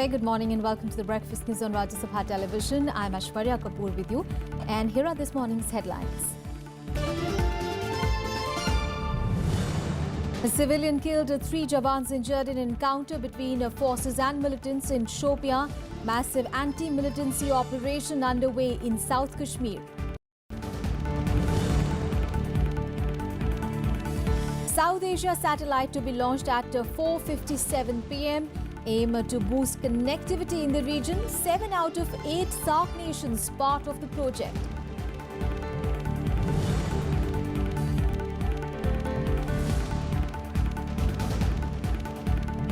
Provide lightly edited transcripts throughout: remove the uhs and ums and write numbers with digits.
Hey, good morning and welcome to the Breakfast News on Rajya Sabha television. I'm Aishwarya Kapoor with you, and here are this morning's headlines. A civilian killed, 3 Jawans injured in an encounter between forces and militants in Shopian. Massive anti-militancy operation underway in South Kashmir. South Asia satellite to be launched at 4:57 p.m. Aim to boost connectivity in the region. 7 out of 8 SAARC nations part of the project.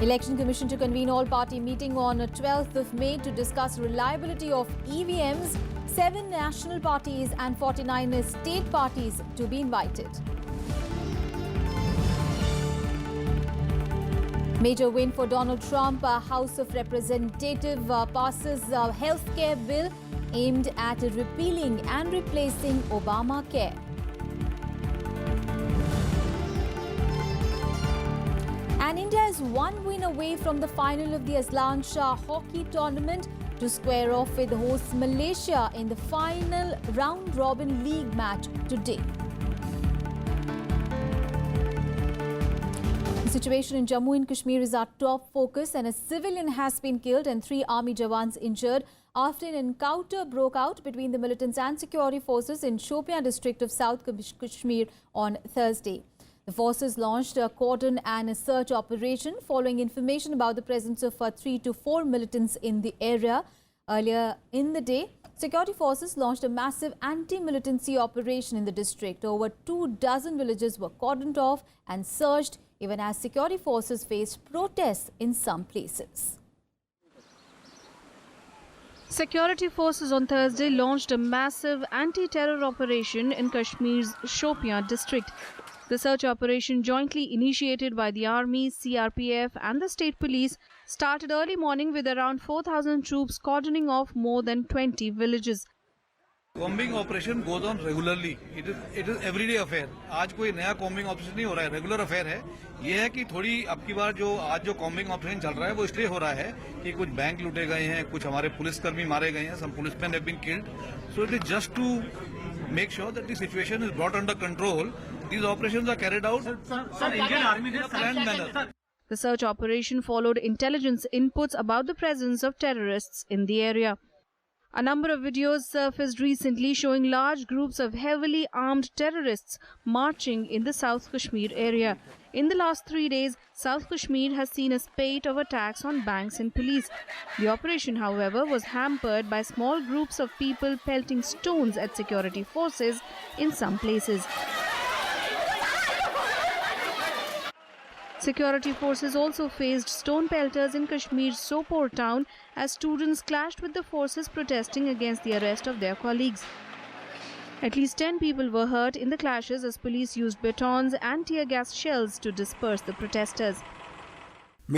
Election Commission to convene all-party meeting on 12th of May to discuss reliability of EVMs. 7 national parties and 49 state parties to be invited. Major win for Donald Trump. House of Representatives passes a healthcare bill aimed at repealing and replacing Obamacare. And India is 1 win away from the final of the Aslan Shah hockey tournament to square off with host Malaysia in the final round-robin league match today. The situation in Jammu and Kashmir is our top focus, and a civilian has been killed and 3 army jawans injured after an encounter broke out between the militants and security forces in Shopian district of South Kashmir on Thursday. The forces launched a cordon and a search operation following information about the presence of 3 to 4 militants in the area. Earlier in the day, security forces launched a massive anti-militancy operation in the district. Over 24 villages were cordoned off and searched, even as security forces faced protests in some places. Security forces on Thursday launched a massive anti-terror operation in Kashmir's Shopian district. The search operation, jointly initiated by the Army, CRPF and the state police, started early morning with around 4,000 troops cordoning off more than 20 villages. Combing operation goes on regularly. It is everyday affair. आज कोई नया combing operation नहीं हो रहा है, regular affair है. ये है कि थोड़ी अब की बार आज जो कॉम्बिंग ऑपरेशन चल रहा है वो इसलिए हो रहा है कि कुछ बैंक लूटे गए हैं, कुछ हमारे पुलिसकर्मी मारे गए हैं, some policeman have been killed. So it is just to make sure that the situation is brought under control. These operations are carried out in a planned manner. The search operation followed intelligence inputs about the presence of terrorists in the area. A number of videos surfaced recently showing large groups of heavily armed terrorists marching in the South Kashmir area. In the last 3 days, South Kashmir has seen a spate of attacks on banks and police. The operation, however, was hampered by small groups of people pelting stones at security forces in some places. Security forces also faced stone pelters in Kashmir's Sopore town as students clashed with the forces protesting against the arrest of their colleagues. At least 10 people were hurt in the clashes as police used batons and tear gas shells to disperse the protesters.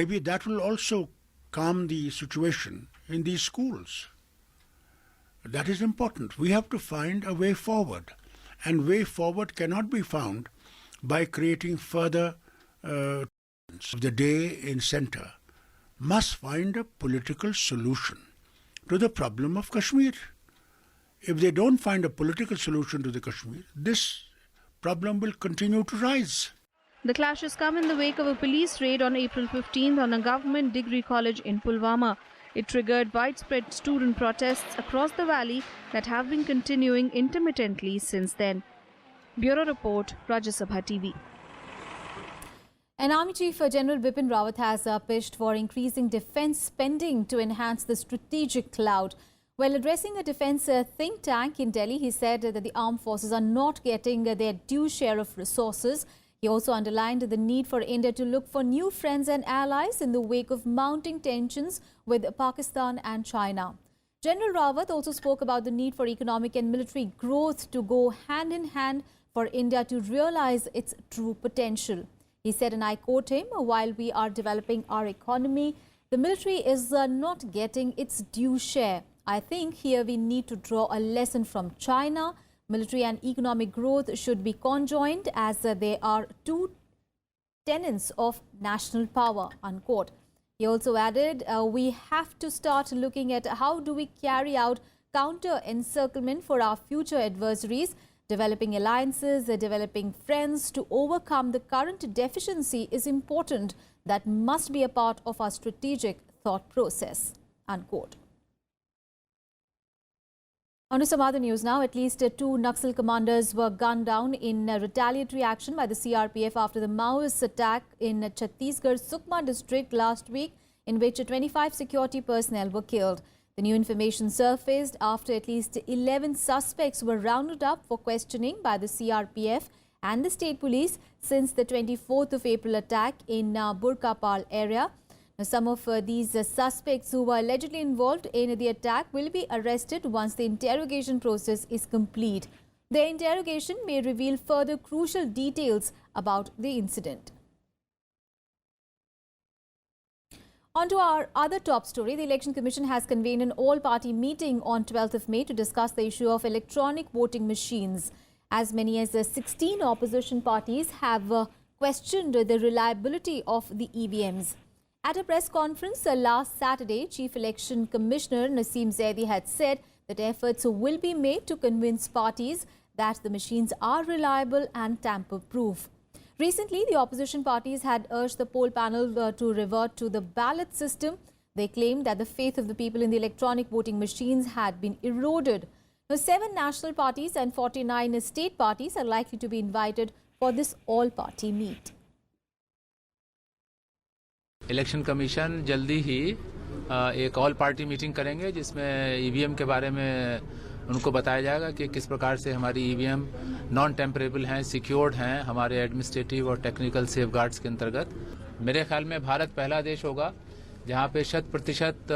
Maybe that will also calm the situation in these schools. That is important. We have to find a way forward, and way forward cannot be found by creating further the day in center must find a political solution to the problem of Kashmir. If they don't find a political solution to the Kashmir, this problem will continue to rise. The clashes come in the wake of a police raid on April 15th on a government degree college in Pulwama. It triggered widespread student protests across the valley that have been continuing intermittently since then. Bureau Report, Rajya Sabha TV. And Army Chief General Bipin Rawat has pitched for increasing defence spending to enhance the strategic cloud. While addressing a defence think tank in Delhi, he said that the armed forces are not getting their due share of resources. He also underlined the need for India to look for new friends and allies in the wake of mounting tensions with Pakistan and China. General Rawat also spoke about the need for economic and military growth to go hand in hand for India to realise its true potential. He said, and I quote him, "While we are developing our economy, the military is not getting its due share. I think here we need to draw a lesson from China. Military and economic growth should be conjoined as they are two tenets of national power," unquote. He also added, we have to start looking at how do we carry out counter-encirclement for our future adversaries. Developing alliances, developing friends to overcome the current deficiency is important. That must be a part of our strategic thought process, unquote. On to some other news now. At least 2 Naxal commanders were gunned down in retaliatory action by the CRPF after the Maoist attack in Chattisgarh Sukma district last week, in which 25 security personnel were killed. The new information surfaced after at least 11 suspects were rounded up for questioning by the CRPF and the state police since the 24th of April attack in Burkapal area. Now, some of these suspects who were allegedly involved in the attack will be arrested once the interrogation process is complete. Their interrogation may reveal further crucial details about the incident. On to our other top story. The Election Commission has convened an all-party meeting on 12th of May to discuss the issue of electronic voting machines. As many as 16 opposition parties have questioned the reliability of the EVMs. At a press conference last Saturday, Chief Election Commissioner Naseem Zaidi had said that efforts will be made to convince parties that the machines are reliable and tamper-proof. Recently, the opposition parties had urged the poll panel to revert to the ballot system. They claimed that the faith of the people in the electronic voting machines had been eroded. Now, 7 national parties and 49 state parties are likely to be invited for this all-party meet. Election commission जल्दी ही एक all party meeting करेंगे जिसमें EVM के बारे में उनको बताया जाएगा कि किस प्रकार से हमारी ईवीएम नॉन टेम्परेबल हैं, सिक्योर्ड हैं हमारे एडमिनिस्ट्रेटिव और टेक्निकल सेफगार्ड्स के अंतर्गत। मेरे ख्याल में भारत पहला देश होगा जहां पे 100%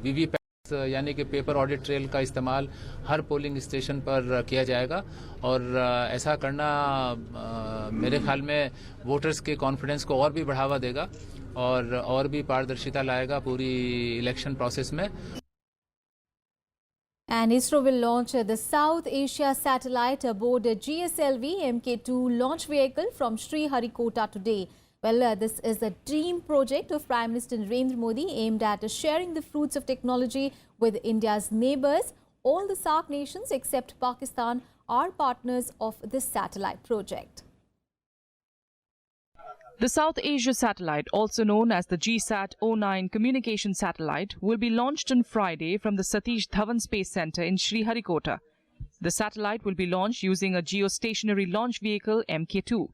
वीवीपैट यानी कि पेपर ऑडिट ट्रेल का इस्तेमाल हर पोलिंग स्टेशन पर किया जाएगा और ऐसा करना मेरे ख्याल में वोटर्स के कॉन्फिडेंस को और भी बढ़ावा देगा और भी पारदर्शिता लाएगा पूरी इलेक्शन प्रोसेस में। And ISRO will launch the South Asia satellite aboard a GSLV Mk2 launch vehicle from Sriharikota today. Well, this is a dream project of Prime Minister Narendra Modi aimed at sharing the fruits of technology with India's neighbours. All the SAARC nations except Pakistan are partners of this satellite project. The South Asia satellite, also known as the GSAT-09 communication satellite, will be launched on Friday from the Satish Dhawan Space Centre in Sriharikota. The satellite will be launched using a geostationary launch vehicle Mk2.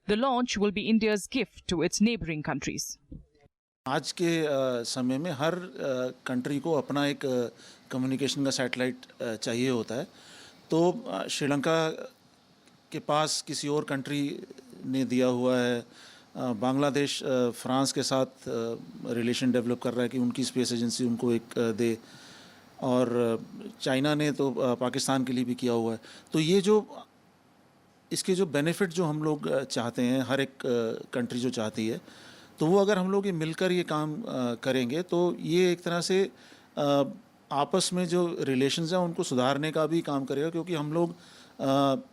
The launch will be India's gift to its neighbouring countries. आज के समय में हर country को अपना एक communication का satellite चाहिए होता है, तो श्रीलंका के पास किसी और कंट्री ने दिया हुआ है, बांग्लादेश फ्रांस के साथ रिलेशन डेवलप कर रहा है कि उनकी स्पेस एजेंसी उनको एक दे, और चाइना ने तो पाकिस्तान के लिए भी किया हुआ है। तो ये जो इसके जो बेनिफिट जो हम लोग चाहते हैं, हर एक कंट्री जो चाहती है, तो वो अगर हम लोग ये मिलकर ये काम करेंगे तो ये एक तरह से आपस में जो रिलेशंस हैं उनको सुधारने का भी काम करेगा, क्योंकि हम लोग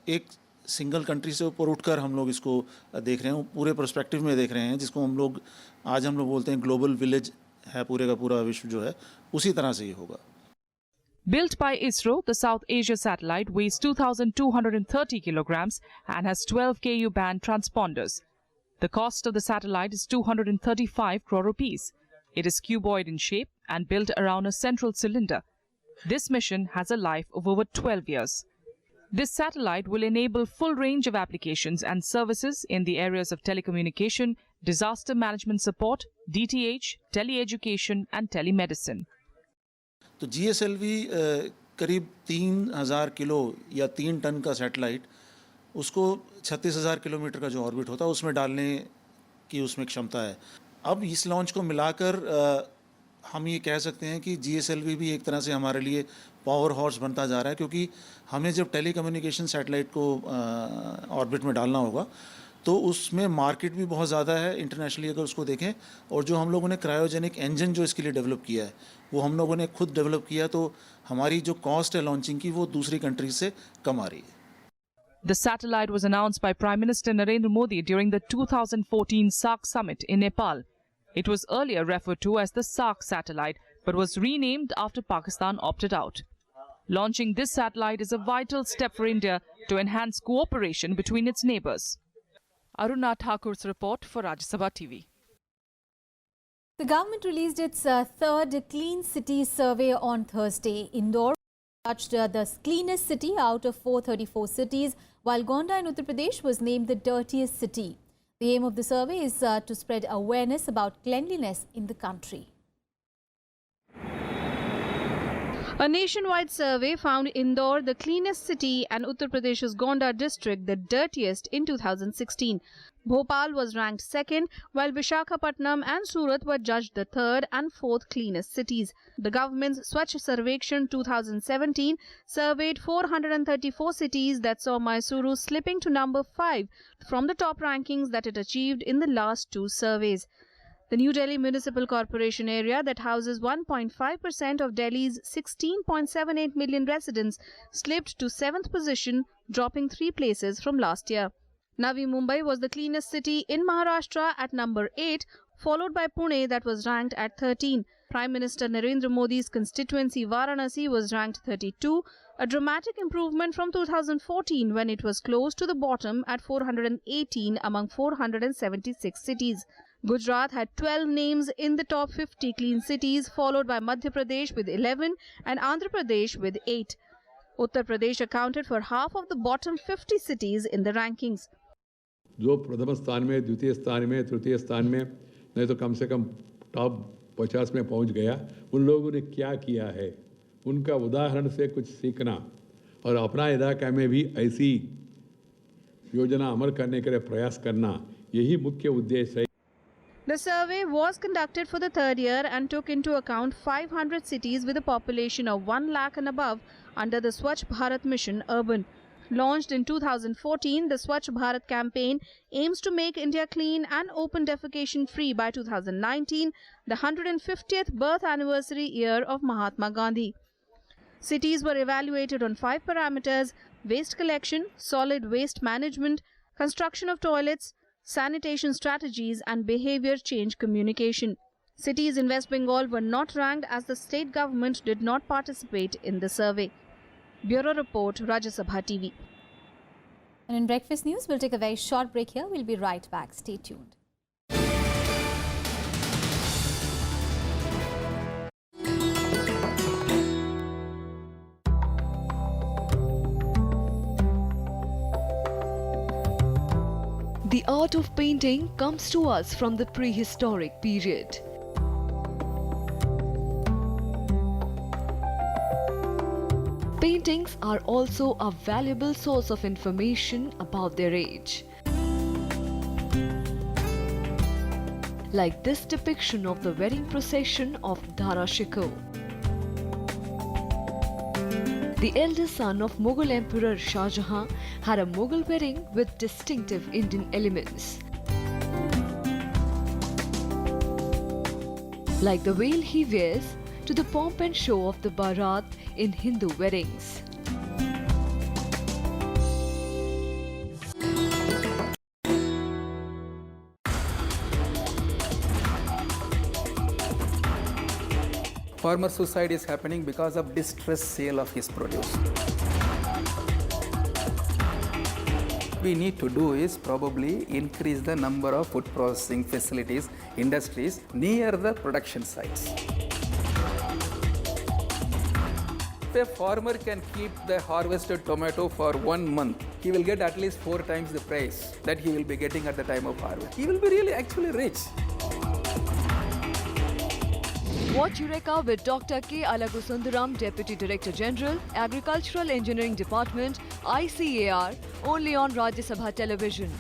एक सिंगल कंट्री से ऊपर उठकर हम लोग इसको देख रहे हैं, पूरे पर्सपेक्टिव में देख रहे हैं, जिसको हम लोग आज हम लोग बोलते हैं ग्लोबल विलेज है, पूरे का पूरा विश्व जो है उसी तरह से ये होगा। Built by ISRO, the South Asia satellite weighs 2,230 kilograms and has 12 Ku band transponders. The cost of the satellite is 235 crore rupees. It is cuboid in shape and built around a central cylinder. This mission has a life of over 12 years. This satellite will enable full range of applications and services in the areas of telecommunication, disaster management support, DTH, teleeducation and telemedicine. तो GSLV करीब 3000 kilo या 3 ton का satellite, उसको 36,000 kilometre का जो orbit होता है उसमें डालने की उसमें क्षमता है। अब इस लॉन्च को मिलाकर हम ये कह सकते हैं कि GSLV भी एक तरह से हमारे लिए पावर हॉर्स बनता जा रहा है, क्योंकि हमें जब टेलीकम्युनिकेशन सैटेलाइट को ऑर्बिट में डालना होगा तो उसमें मार्केट भी बहुत ज़्यादा है इंटरनेशनली अगर उसको देखें, और जो हम लोगों ने क्रायोजेनिक इंजन जो इसके लिए डेवलप किया है वो हम लोगों ने खुद डेवलप किया, तो हमारी जो कॉस्ट है लॉन्चिंग की वो दूसरी कंट्रीज से कम आ रही है। The satellite was announced by Prime Minister Narendra Modi during the 2014 SAARC summit in Nepal. It was earlier referred to as the SARC satellite, but was renamed after Pakistan opted out. Launching this satellite is a vital step for India to enhance cooperation between its neighbours. Aruna Thakur's report for Rajya Sabha TV. The government released its third Clean Cities survey on Thursday. Indore touched the cleanest city out of 434 cities, while Gonda in Uttar Pradesh was named the dirtiest city. The aim of the survey is to spread awareness about cleanliness in the country. A nationwide survey found Indore the cleanest city and Uttar Pradesh's Gonda district the dirtiest in 2016. Bhopal was ranked second, while Visakhapatnam and Surat were judged the third and fourth cleanest cities. The government's Swachh Sarvekshan 2017 surveyed 434 cities that saw Mysuru slipping to number 5 from the top rankings that it achieved in the last two surveys. The New Delhi Municipal Corporation area that houses 1.5% of Delhi's 16.78 million residents slipped to 7th position, dropping 3 places from last year. Navi Mumbai was the cleanest city in Maharashtra at number 8, followed by Pune that was ranked at 13. Prime Minister Narendra Modi's constituency Varanasi was ranked 32, a dramatic improvement from 2014 when it was close to the bottom at 418 among 476 cities. Gujarat had 12 names in the top 50 clean cities, followed by Madhya Pradesh with 11 and Andhra Pradesh with 8. Uttar Pradesh accounted for half of the bottom 50 cities in the rankings. जो प्रथम स्थान में, द्वितीय स्थान में, तृतीय स्थान में, नहीं तो कम से कम टॉप 50 में पहुंच गया, उन लोगों ने क्या किया है, उनका उदाहरण से कुछ सीखना और अपना इलाका में भी ऐसी योजना अमल करने के लिए प्रयास करना, यही मुख्य उद्देश्य है. The survey was conducted for the third year and took into account 500 cities with a population of 1 lakh and above under the Swachh Bharat Mission Urban. Launched in 2014, the Swachh Bharat campaign aims to make India clean and open defecation free by 2019, the 150th birth anniversary year of Mahatma Gandhi. Cities were evaluated on 5 parameters: waste collection, solid waste management, construction of toilets, sanitation strategies and behavior change communication. Cities in West Bengal were not ranked as the state government did not participate in the survey. Bureau Report, Rajya Sabha TV. And in Breakfast News, we'll take a very short break here. We'll be right back. Stay tuned. The art of painting comes to us from the prehistoric period. Paintings are also a valuable source of information about their age. Like this depiction of the wedding procession of Dara Shikoh. The eldest son of Mughal Emperor Shah Jahan had a Mughal wedding with distinctive Indian elements. Like the veil he wears to the pomp and show of the Barat in Hindu weddings. Farmer suicide is happening because of distressed sale of his produce. We need to do is probably increase the number of food processing facilities, industries near the production sites. If a farmer can keep the harvested tomato for 1 month, he will get at least 4 times the price that he will be getting at the time of harvest. He will be really actually rich. Watch Eureka with Dr. K. Alagusundaram, Deputy Director General, Agricultural Engineering Department, ICAR, only on Rajya Sabha Television.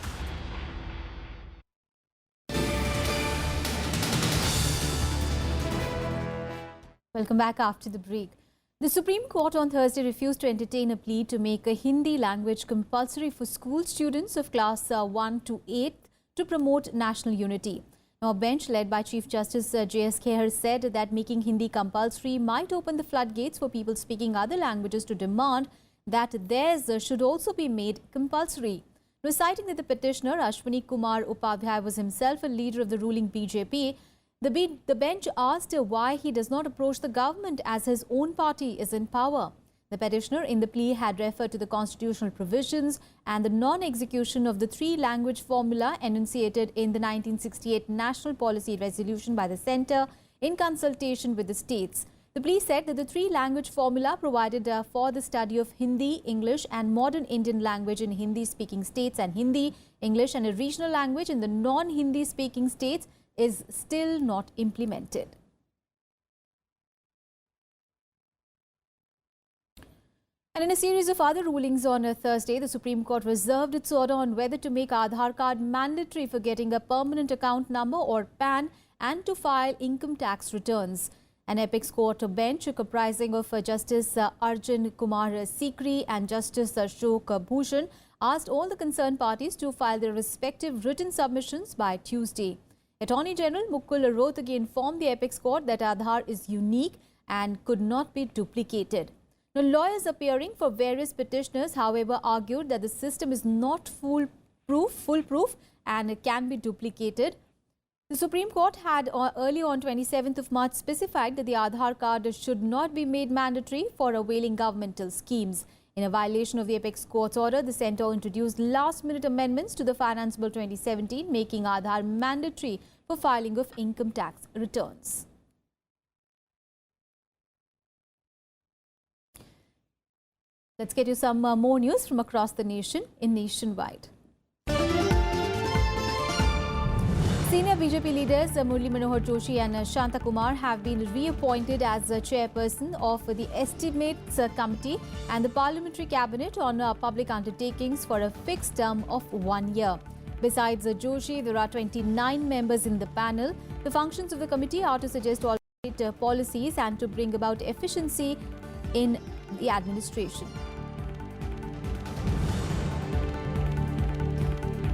Welcome back after the break. The Supreme Court on Thursday refused to entertain a plea to make a Hindi language compulsory for school students of class 1 to 8 to promote national unity. Now, a bench led by Chief Justice J.S. Kheir said that making Hindi compulsory might open the floodgates for people speaking other languages to demand that theirs should also be made compulsory. Reciting that the petitioner, Ashwini Kumar Upadhyay, was himself a leader of the ruling BJP, The bench asked why he does not approach the government as his own party is in power. The petitioner in the plea had referred to the constitutional provisions and the non-execution of the three-language formula enunciated in the 1968 National Policy Resolution by the Centre in consultation with the states. The plea said that the three-language formula provided for the study of Hindi, English and modern Indian language in Hindi-speaking states and Hindi, English and a regional language in the non-Hindi-speaking states is still not implemented. And in a series of other rulings on Thursday, the Supreme Court reserved its order on whether to make Aadhaar card mandatory for getting a permanent account number or PAN and to file income tax returns. An apex court bench comprising of Justice Arjun Kumar Sikri and Justice Ashok Bhushan asked all the concerned parties to file their respective written submissions by Tuesday. Attorney General Mukul Rohatgirgues informed the apex court that Aadhaar is unique and could not be duplicated. Now, lawyers appearing for various petitioners, however, argued that the system is not foolproof and can be duplicated. The Supreme Court had earlier on 27th of March specified that the Aadhaar card should not be made mandatory for availing governmental schemes. In a violation of the apex court's order, the centre introduced last-minute amendments to the Finance Bill 2017, making Aadhaar mandatory for filing of income tax returns. Let's get you some more news from across the nation in Nationwide. Senior BJP leaders Murli Manohar Joshi and Shanta Kumar have been reappointed as chairperson of the Estimates Committee and the Parliamentary Cabinet on public undertakings for a fixed term of 1 year. Besides Joshi, there are 29 members in the panel. The functions of the committee are to suggest alternate policies and to bring about efficiency in the administration.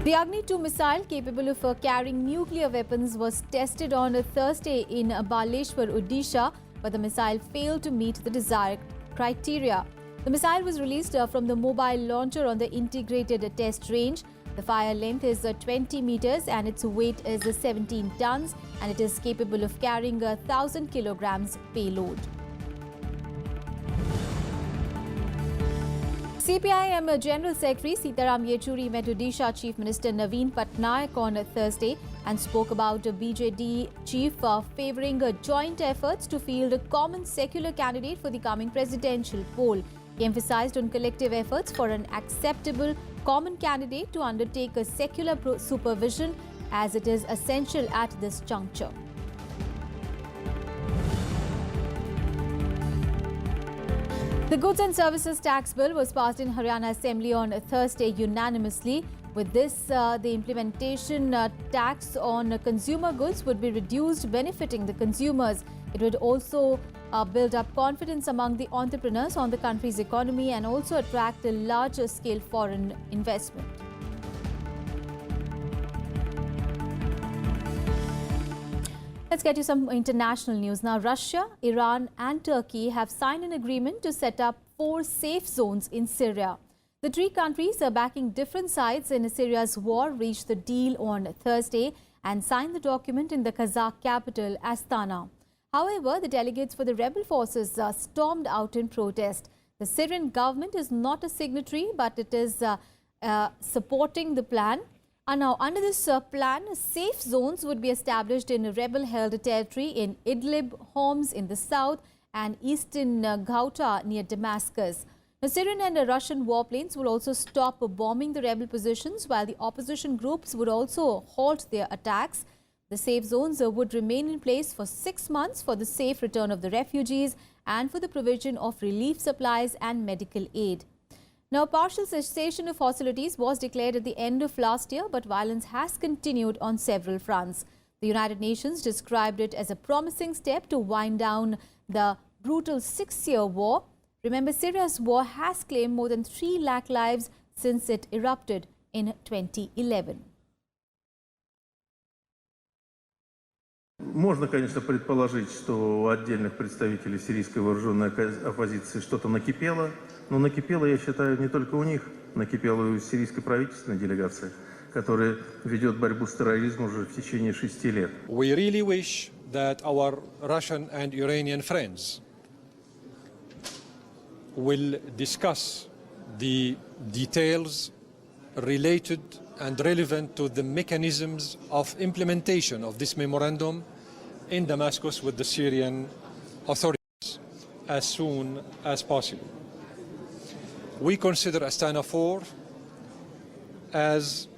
The Agni-2 missile capable of carrying nuclear weapons was tested on Thursday in Baleshwar, Odisha, but the missile failed to meet the desired criteria. The missile was released from the mobile launcher on the integrated test range. The fire length is 20 meters and its weight is 17 tons, and it is capable of carrying 1,000 kilograms payload. CPIM General Secretary Sitaram Yechuri met Odisha Chief Minister Naveen Patnaik on Thursday and spoke about BJD chief favouring joint efforts to field a common secular candidate for the coming presidential poll. He emphasised on collective efforts for an acceptable common candidate to undertake a secular supervision as it is essential at this juncture. The Goods and Services Tax Bill was passed in Haryana Assembly on Thursday unanimously. With this, the implementation tax on consumer goods would be reduced, benefiting the consumers. It would also build up confidence among the entrepreneurs on the country's economy and also attract a larger scale foreign investment. Let's get you some international news now. Russia, Iran and Turkey have signed an agreement to set up 4 safe zones in Syria. The 3 countries are backing different sides in Syria's war reached the deal on Thursday and signed the document in the Kazakh capital, Astana. However, the delegates for the rebel forces stormed out in protest. The Syrian government is not a signatory, but it is supporting the plan. And now, under this plan, safe zones would be established in rebel-held territory in Idlib, Homs in the south, and eastern Ghouta near Damascus. The Syrian and Russian warplanes will also stop bombing the rebel positions, while the opposition groups would also halt their attacks. The safe zones would remain in place for 6 months for the safe return of the refugees and for the provision of relief supplies and medical aid. Now, partial cessation of hostilities was declared at the end of last year, but violence has continued on several fronts. The United Nations described it as a promising step to wind down the brutal 6-year war. Remember, Syria's war has claimed more than 3 lakh lives since it erupted in 2011. Можно, конечно, предположить, что у отдельных представителей сирийской вооруженной оппозиции что-то накипело, но накипело, я считаю, не только у них, накипело и у сирийской правительственной делегации. который ведет борьбу с терроризмом уже в течение 6 лет. We really wish that our Russian and Iranian friends will discuss the details related and relevant to the mechanisms of implementation of this memorandum in Damascus with the Syrian authorities as soon as possible. We consider Astana 4 as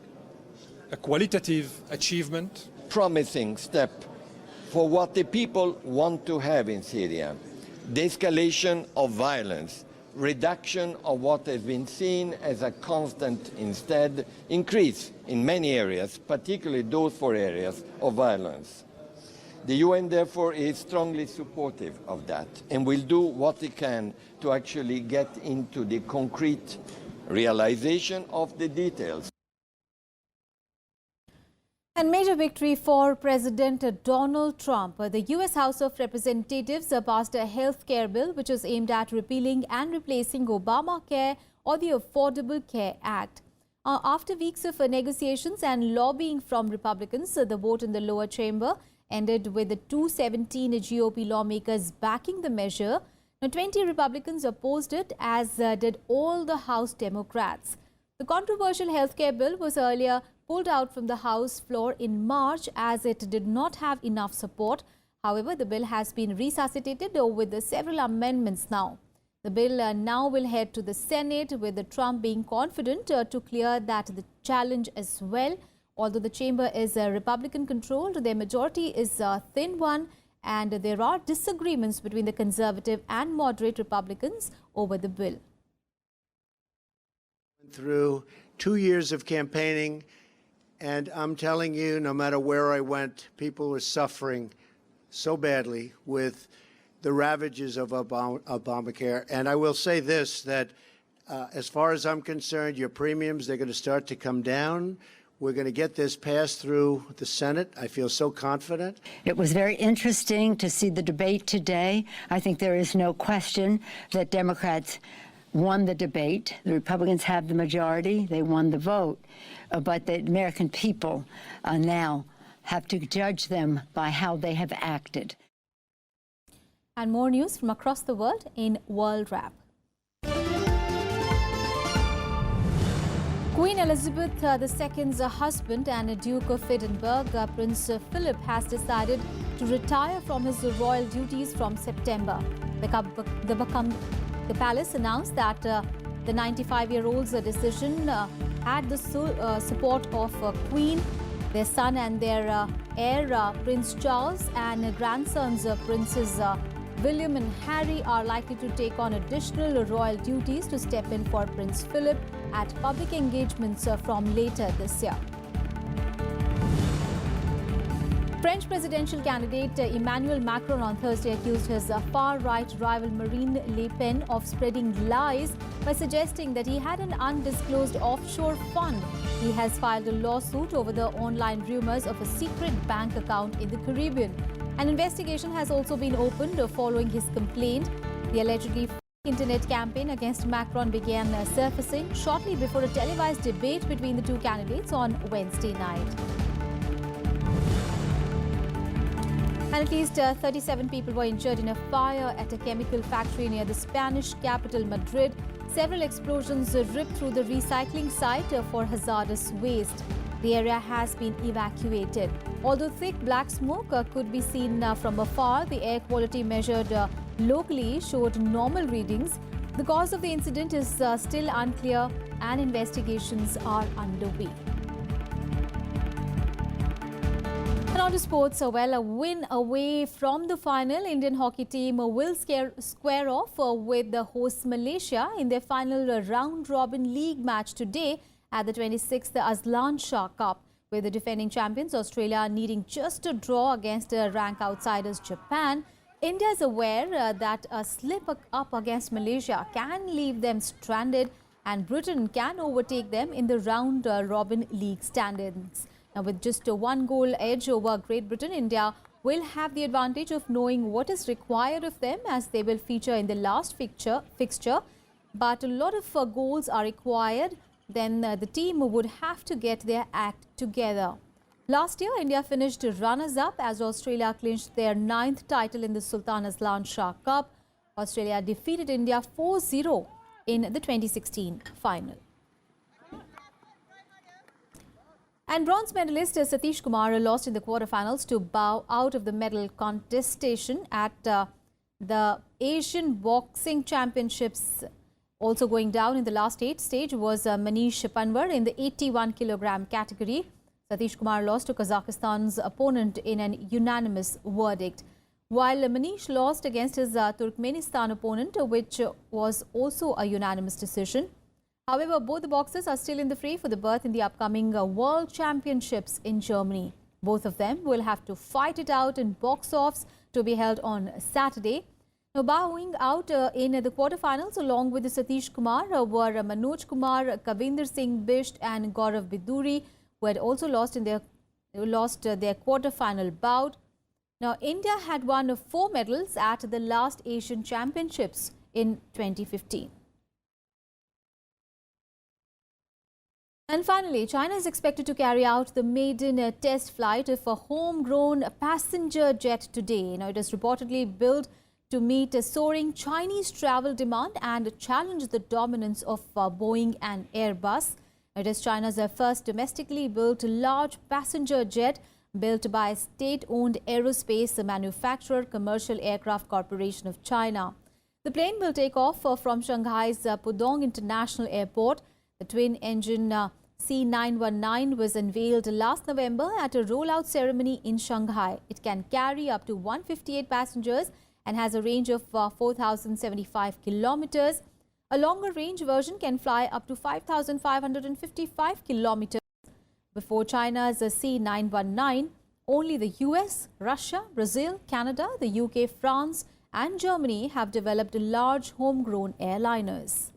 a qualitative achievement, promising step for what the people want to have in Syria: de-escalation of violence, reduction of what has been seen as a constant, instead increase in many areas, particularly those 4 areas of violence. The UN therefore is strongly supportive of that and will do what it can to actually get into the concrete realization of the details. And major victory for President Donald Trump. The U.S. House of Representatives passed a health care bill which is aimed at repealing and replacing Obamacare or the Affordable Care Act. After weeks of negotiations and lobbying from Republicans, the vote in the lower chamber ended with the 217 GOP lawmakers backing the measure. Now, 20 Republicans opposed it, as did all the House Democrats. The controversial health care bill was earlier pulled out from the House floor in March as it did not have enough support. However, the bill has been resuscitated with several amendments now. The bill now will head to the Senate, with Trump being confident to clear that the challenge as well. Although the chamber is Republican-controlled, their majority is a thin one, and there are disagreements between the conservative and moderate Republicans over the bill. Through 2 years of campaigning, and I'm telling you, no matter where I went, people were suffering so badly with the ravages of Obamacare. And I will say this, that as far as I'm concerned, your premiums, they're going to start to come down. We're going to get this passed through the Senate. I feel so confident. It was very interesting to see the debate today. I think there is no question that Democrats won the debate. The Republicans have the majority. They won the vote. But the American people now have to judge them by how they have acted. And more news from across the world in World Wrap. Queen Elizabeth II's husband and Duke of Edinburgh, Prince Philip, has decided to retire from his royal duties from September. The palace announced that the 95-year-old's decision had the support of Queen, their son and their heir Prince Charles, and grandsons Princes William and Harry are likely to take on additional royal duties to step in for Prince Philip at public engagements from later this year. French presidential candidate Emmanuel Macron on Thursday accused his far-right rival Marine Le Pen of spreading lies by suggesting that he had an undisclosed offshore fund. He has filed a lawsuit over the online rumors of a secret bank account in the Caribbean. An investigation has also been opened following his complaint. The allegedly internet campaign against Macron began surfacing shortly before a televised debate between the two candidates on Wednesday night. And at least 37 people were injured in a fire at a chemical factory near the Spanish capital, Madrid. Several explosions ripped through the recycling site for hazardous waste. The area has been evacuated. Although thick black smoke could be seen from afar, the air quality measured locally showed normal readings. The cause of the incident is still unclear and investigations are underway. And on to sports, a win away from the final. Indian hockey team will square off with the host Malaysia in their final round-robin league match today at the 26th Aslan Shah Cup, with the defending champions Australia needing just a draw against rank outsiders Japan. India is aware that a slip up against Malaysia can leave them stranded, and Britain can overtake them in the round-robin league standings. Now, with just a one-goal edge over Great Britain, India will have the advantage of knowing what is required of them, as they will feature in the last fixture. But a lot of goals are required then the team would have to get their act together. Last year, India finished runners-up as Australia clinched their 9th title in the Sultan Azlan Shah Cup. Australia defeated India 4-0 in the 2016 final. And bronze medalist Satish Kumar lost in the quarterfinals to bow out of the medal contestation at the Asian Boxing Championships. Also going down in the last 8 stage was Manish Panwar in the 81 kg category. Satish Kumar lost to Kazakhstan's opponent in an unanimous verdict, while Manish lost against his Turkmenistan opponent, which was also a unanimous decision. However, both the boxers are still in the fray for the berth in the upcoming World Championships in Germany. Both of them will have to fight it out in box-offs to be held on Saturday. Now, bowing out in the quarterfinals along with Satish Kumar were Manoj Kumar, Kavinder Singh Bisht and Gaurav Biduri, who had also lost their quarterfinal bout. Now, India had won 4 medals at the last Asian Championships in 2015. And finally, China is expected to carry out the maiden test flight of a homegrown passenger jet today. Now, it is reportedly built to meet a soaring Chinese travel demand and challenge the dominance of Boeing and Airbus. It is China's first domestically built large passenger jet built by state-owned aerospace manufacturer Commercial Aircraft Corporation of China. The plane will take off from Shanghai's Pudong International Airport. The twin-engine C919 was unveiled last November at a rollout ceremony in Shanghai. It can carry up to 158 passengers and has a range of 4,075 kilometers. A longer range version can fly up to 5,555 kilometers. Before China's C919, only the US, Russia, Brazil, Canada, the UK, France and Germany have developed large homegrown airliners.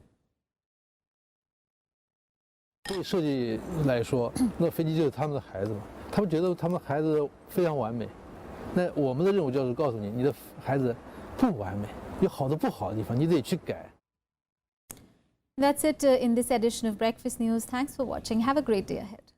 对设计来说，那飞机就是他们的孩子嘛，他们觉得他们孩子非常完美。那我们的任务就是告诉你，你的孩子不完美，有好的不好的地方，你得去改。That's it in this edition of Breakfast News. Thanks for watching. Have a great day ahead.